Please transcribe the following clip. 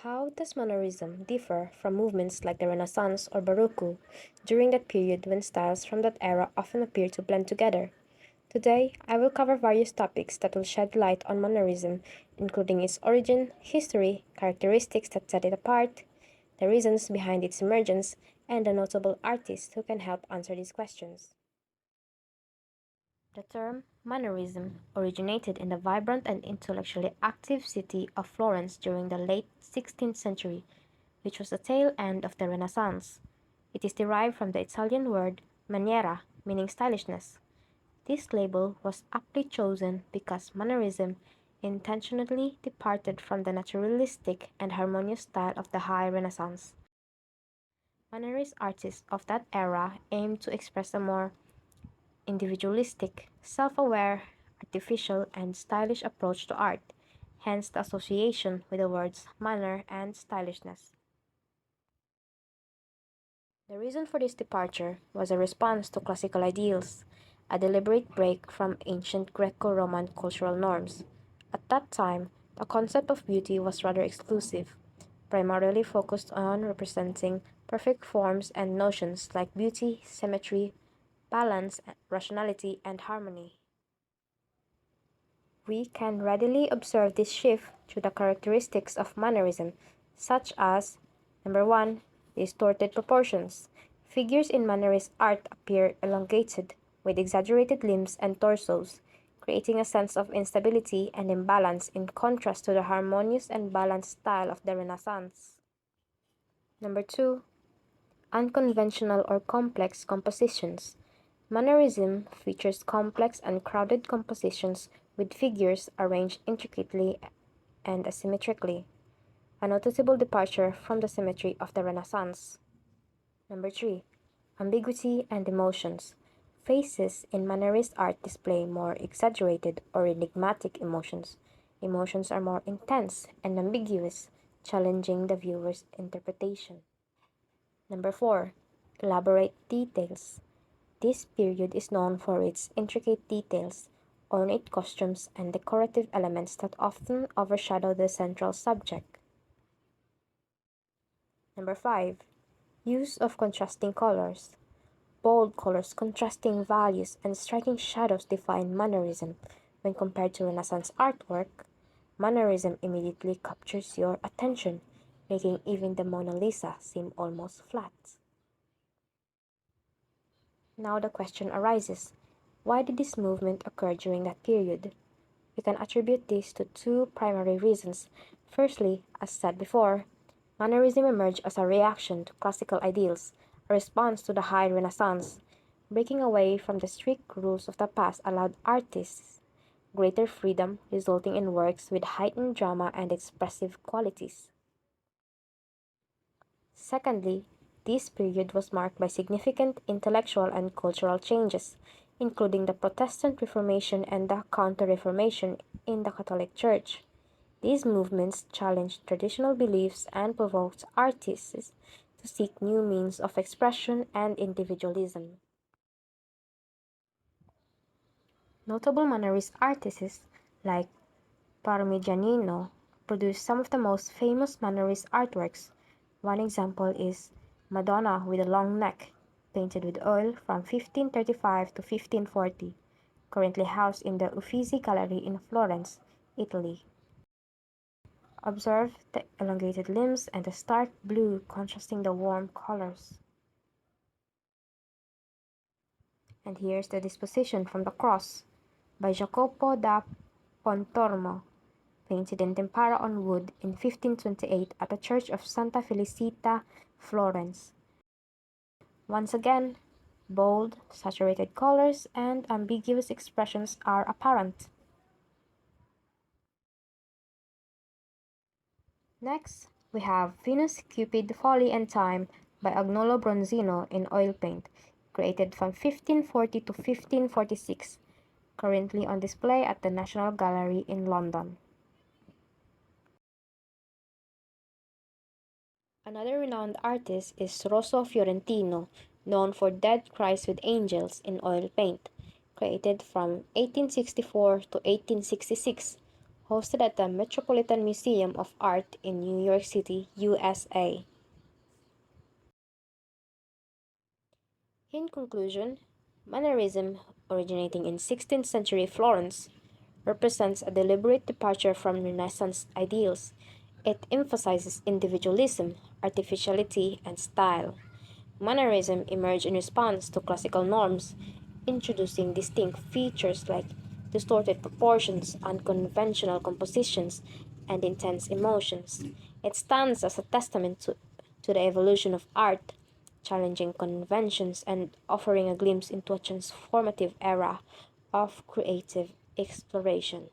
How does Mannerism differ from movements like the Renaissance or Baroque during that period when styles from that era often appear to blend together? Today, I will cover various topics that will shed light on Mannerism, including its origin, history, characteristics that set it apart, the reasons behind its emergence, and the notable artists who can help answer these questions. The term Mannerism originated in the vibrant and intellectually active city of Florence during the late 16th century, which was the tail end of the Renaissance. It is derived from the Italian word maniera, meaning stylishness. This label was aptly chosen because Mannerism intentionally departed from the naturalistic and harmonious style of the High Renaissance. Mannerist artists of that era aimed to express a more individualistic, self-aware, artificial, and stylish approach to art, hence the association with the words manner and stylishness. The reason for this departure was a response to classical ideals, a deliberate break from ancient Greco-Roman cultural norms. At that time, the concept of beauty was rather exclusive, primarily focused on representing perfect forms and notions like beauty, symmetry, balance, rationality, and harmony. We can readily observe this shift through the characteristics of mannerism, such as number 1, distorted proportions. Figures in Mannerist art appear elongated, with exaggerated limbs and torsos, creating a sense of instability and imbalance in contrast to the harmonious and balanced style of the Renaissance. Number 2, unconventional or complex compositions. Mannerism features complex and crowded compositions with figures arranged intricately and asymmetrically, a noticeable departure from the symmetry of the Renaissance. Number 3. Ambiguity and emotions. Faces in Mannerist art display more exaggerated or enigmatic emotions. Emotions are more intense and ambiguous, challenging the viewer's interpretation. Number 4. Elaborate details. This period is known for its intricate details, ornate costumes, and decorative elements that often overshadow the central subject. Number 5. Use of contrasting colors. Bold colors, contrasting values, and striking shadows define Mannerism. When compared to Renaissance artwork, Mannerism immediately captures your attention, making even the Mona Lisa seem almost flat. Now the question arises, why did this movement occur during that period? We can attribute this to two primary reasons. Firstly, as said before, Mannerism emerged as a reaction to classical ideals, a response to the High Renaissance. Breaking away from the strict rules of the past allowed artists greater freedom, resulting in works with heightened drama and expressive qualities. Secondly, this period was marked by significant intellectual and cultural changes, including the Protestant Reformation and the Counter-Reformation in the Catholic Church. These movements challenged traditional beliefs and provoked artists to seek new means of expression and individualism. Notable Mannerist artists like Parmigianino produced some of the most famous Mannerist artworks. One example is Madonna with a long neck, painted with oil from 1535 to 1540, currently housed in the Uffizi Gallery in Florence, Italy. Observe the elongated limbs and the stark blue contrasting the warm colors. And here's the disposition from the cross by Jacopo da Pontormo, painted in tempera on wood in 1528 at the Church of Santa Felicita, Florence. Once again, bold, saturated colors and ambiguous expressions are apparent. Next, we have Venus, Cupid, Folly, and Time by Agnolo Bronzino in oil paint, created from 1540 to 1546, currently on display at the National Gallery in London. Another renowned artist is Rosso Fiorentino, known for Dead Christ with Angels in oil paint, created from 1864 to 1866, hosted at the Metropolitan Museum of Art in New York City, USA. In conclusion, Mannerism, originating in 16th century Florence, represents a deliberate departure from Renaissance ideals. It emphasizes individualism, artificiality, and style. Mannerism emerged in response to classical norms, introducing distinct features like distorted proportions, unconventional compositions, and intense emotions. It stands as a testament to the evolution of art, challenging conventions and offering a glimpse into a transformative era of creative exploration.